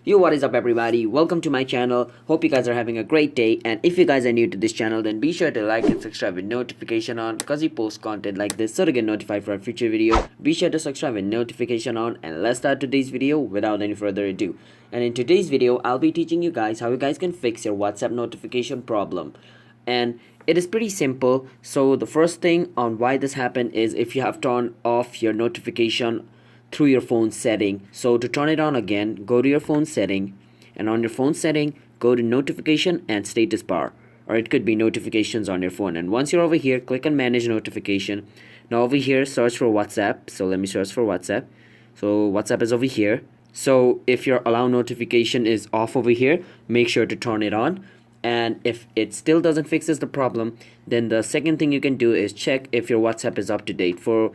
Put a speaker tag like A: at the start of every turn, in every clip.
A: Yo, what is up everybody? Welcome to my channel. Hope you guys are having a great day, and if you guys are new to this channel, then be sure to like and subscribe with notification on, because we post content like this so to get notified for a future video. Be sure to subscribe with notification on, and let's start today's video without any further ado. And in today's video, I'll be teaching you guys how you guys can fix your WhatsApp notification problem. And it is pretty simple. So the first thing on why this happened is if you have turned off your notification through your phone setting. So to turn it on again, go to your phone setting, and on your phone setting, go to notification and status bar, or it could be notifications on your phone. And once you're over here, click on manage notification. Now over here, search for WhatsApp. So let me search for WhatsApp. So WhatsApp is over here. So if your allow notification is off over here, make sure to turn it on. And if it still doesn't fixes the problem, then the second thing you can do is check if your WhatsApp is up to date. For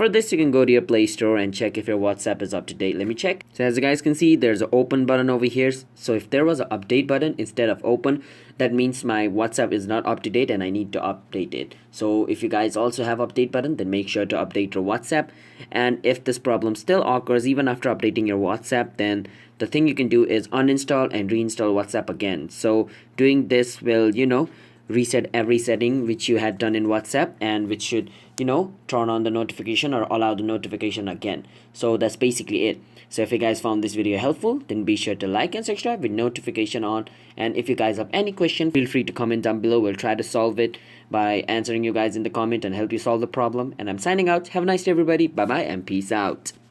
A: this, you can go to your Play Store and check if your WhatsApp is up to date. Let me check. So as you guys can see, there's an open button over here. So if there was an update button instead of open, that means my WhatsApp is not up to date and I need to update it. So if you guys also have update button, then make sure to update your WhatsApp. And if this problem still occurs even after updating your WhatsApp, then the thing you can do is uninstall and reinstall WhatsApp again. So doing this will, reset every setting which you had done in WhatsApp, and which should, turn on the notification or allow the notification again. So that's basically it. So if you guys found this video helpful, then be sure to like and subscribe with notification on. And if you guys have any question, feel free to comment down below. We'll try to solve it by answering you guys in the comment and help you solve the problem. And I'm signing out. Have a nice day everybody. Bye bye and peace out.